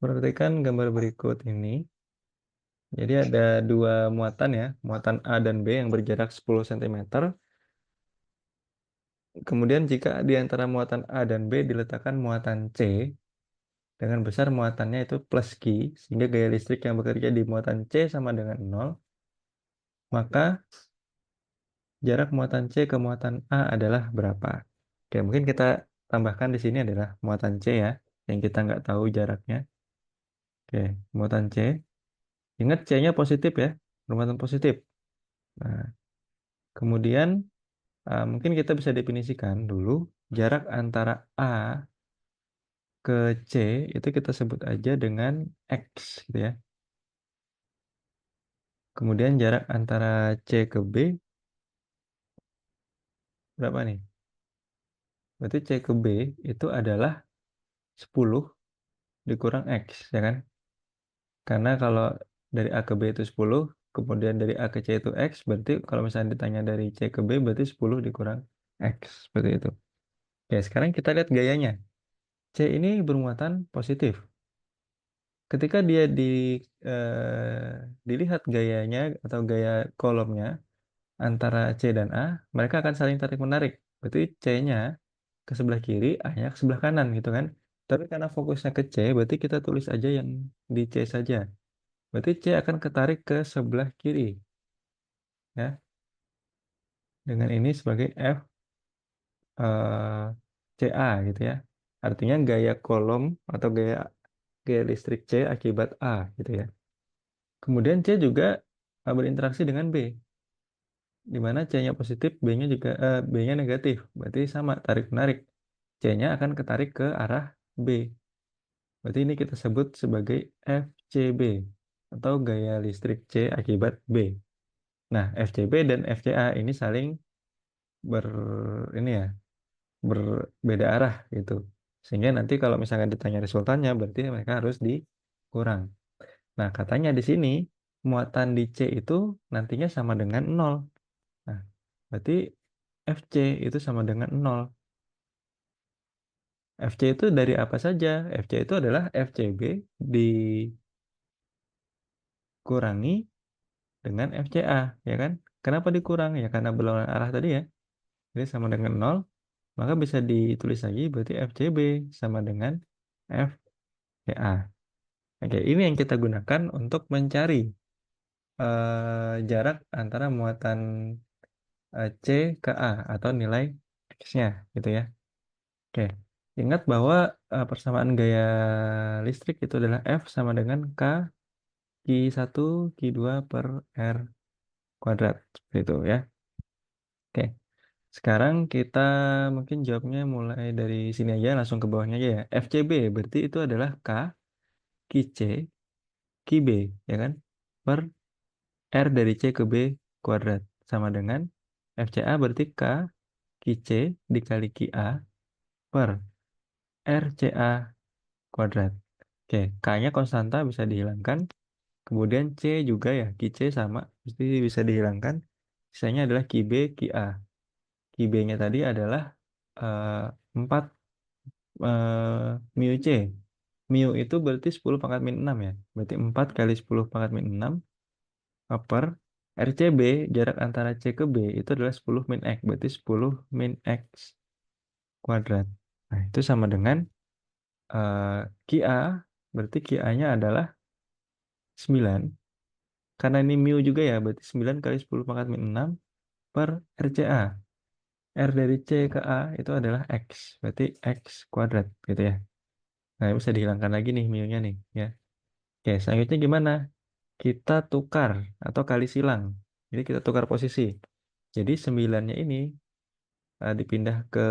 Perhatikan gambar berikut ini. Jadi ada dua muatan ya, muatan A dan B yang berjarak 10 cm. Kemudian jika di antara muatan A dan B diletakkan muatan C, dengan besar muatannya itu plus Q, sehingga gaya listrik yang bekerja di muatan C sama dengan 0, maka jarak muatan C ke muatan A adalah berapa? Oke, mungkin kita tambahkan di sini adalah muatan C ya, yang kita nggak tahu jaraknya. Oke, muatan C. Ingat C-nya positif ya, bermuatan positif. Nah, kemudian mungkin kita bisa definisikan dulu jarak antara A ke C itu kita sebut aja dengan X gitu ya. Kemudian jarak antara C ke B berapa nih? Berarti C ke B itu adalah 10 dikurang X ya kan? Karena kalau dari A ke B itu 10, kemudian dari A ke C itu X, berarti kalau misalnya ditanya dari C ke B berarti 10 dikurang X seperti itu. Oke, sekarang kita lihat gayanya. C ini bermuatan positif. Ketika dia dilihat gayanya atau gaya kolomnya antara C dan A, mereka akan saling tarik-menarik. Berarti C-nya ke sebelah kiri, A-nya ke sebelah kanan gitu kan. Tapi karena fokusnya ke C, berarti kita tulis aja yang di C saja. Berarti C akan ketarik ke sebelah kiri. Ya, dengan ini sebagai F CA gitu ya. Artinya gaya kolom atau gaya listrik C akibat A gitu ya. Kemudian C juga berinteraksi dengan B, di mana C-nya positif, B-nya negatif. Berarti sama tarik menarik. C-nya akan ketarik ke arah B. Berarti ini kita sebut sebagai FCB atau gaya listrik C akibat B. Nah, FCB dan FCA ini saling ber ini ya, berbeda arah gitu. Sehingga nanti kalau misalkan ditanya resultannya berarti mereka harus dikurang. Nah, katanya di sini muatan di C itu nantinya sama dengan 0. Nah, berarti FC itu sama dengan 0. FC itu dari apa saja? FC itu adalah FCB dikurangi dengan FCA, ya kan? Kenapa dikurang? Ya karena berlawanan arah tadi ya. Jadi sama dengan 0, maka bisa ditulis lagi berarti FCB sama dengan FCA. Oke, ini yang kita gunakan untuk mencari jarak antara muatan C ke A atau nilai X-nya gitu ya. Oke, ingat bahwa persamaan gaya listrik itu adalah F sama dengan K Q1 Q2 per R kuadrat. Seperti itu ya. Oke, sekarang kita mungkin jawabnya mulai dari sini aja, langsung ke bawahnya aja ya. FCB berarti itu adalah K QC QB ya kan? Per R dari C ke B kuadrat sama dengan FCA berarti K QC dikali QA per RCA kuadrat. Oke, K-nya konstanta bisa dihilangkan. Kemudian C juga ya, QC sama, mesti bisa dihilangkan. Sisanya adalah QB, QA. QB-nya tadi adalah eh, 4 mu C. Mu itu berarti 10 pangkat min 6 ya. Berarti 4 kali 10 pangkat min 6 per RCB, jarak antara C ke B itu adalah 10 min X. Berarti 10 min X kuadrat. Nah, itu sama dengan QA, berarti QA-nya adalah 9. Karena ini mu juga ya, berarti 9 kali 10 pangkat min 6 per RCA. R dari C ke A itu adalah X, berarti X kuadrat gitu ya. Nah, bisa dihilangkan lagi nih mu-nya nih ya. Oke, selanjutnya gimana? Kita tukar atau kali silang. Jadi kita tukar posisi. Jadi 9-nya ini dipindah ke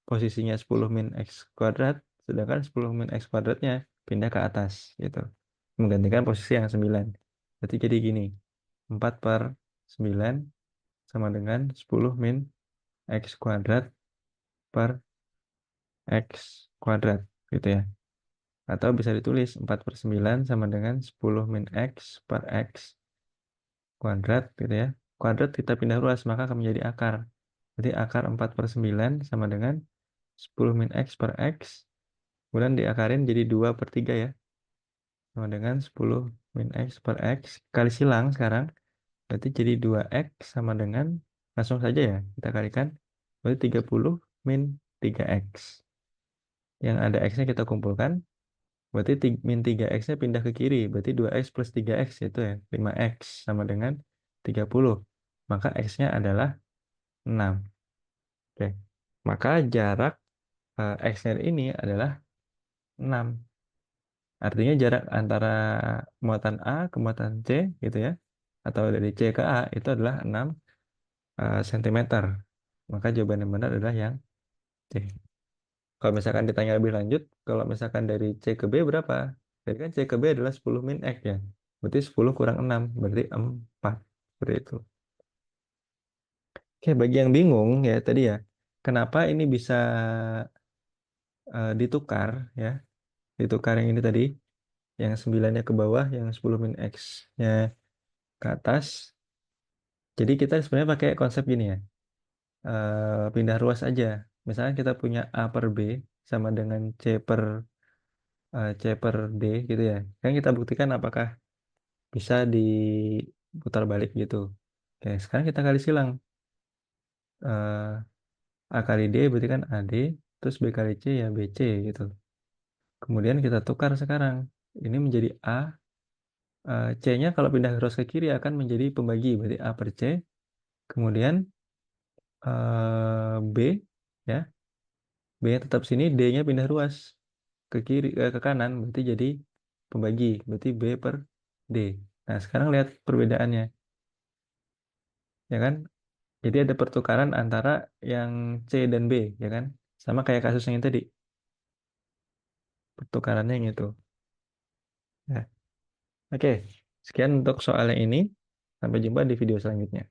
posisinya 10 min X kuadrat, sedangkan 10 min X kuadratnya pindah ke atas gitu. Menggantikan posisi yang 9. Berarti jadi gini, 4 per 9 sama dengan 10 min X kuadrat per X kuadrat gitu ya. Atau bisa ditulis 4 per 9 sama dengan 10 min X per X kuadrat gitu ya. Kuadrat kita pindah ruas maka akan menjadi akar. Jadi akar 4 per 9 sama dengan 10 min X per X. Kemudian diakarin jadi 2 per 3 ya. sama dengan 10 min X per X. Kali silang sekarang. Berarti jadi 2X sama dengan, langsung saja ya, kita kalikan. Berarti 30 min 3X. Yang ada X-nya kita kumpulkan. Berarti min 3X-nya pindah ke kiri. Berarti 2X plus 3X itu ya, 5X sama dengan 30. Maka X-nya adalah 6. Oke. Maka jarak X-nya ini adalah 6. Artinya jarak antara muatan A ke muatan C gitu ya, atau dari C ke A itu adalah 6 cm. Maka jawaban yang benar adalah yang C. Kalau misalkan ditanya lebih lanjut, kalau misalkan dari C ke B berapa? Jadi kan C ke B adalah 10 min X ya. Berarti 10 kurang 6, berarti 4. Seperti itu. Oke, bagi yang bingung ya tadi ya, kenapa ini bisa ditukar ya? Ditukar yang ini tadi, yang 9-nya ke bawah, yang 10 min X-nya ke atas. Jadi kita sebenarnya pakai konsep gini ya, pindah ruas aja. Misalnya kita punya A per B sama dengan C per D gitu ya. Kan kita buktikan apakah bisa diputar balik gitu. Oke, sekarang kita kali silang. A kali D berarti kan AD, terus B kali C ya BC gitu. Kemudian kita tukar sekarang. Ini menjadi A, C-nya kalau pindah ruas ke kiri akan menjadi pembagi, berarti A per C. Kemudian B ya, B-nya tetap sini, D-nya pindah ruas ke kiri ke kanan, berarti jadi pembagi, berarti B per D. Nah, sekarang lihat perbedaannya, ya kan? Jadi ada pertukaran antara yang C dan B, ya kan? Sama kayak kasus yang tadi, pertukarannya yang itu. Ya. Oke, sekian untuk soal yang ini. Sampai jumpa di video selanjutnya.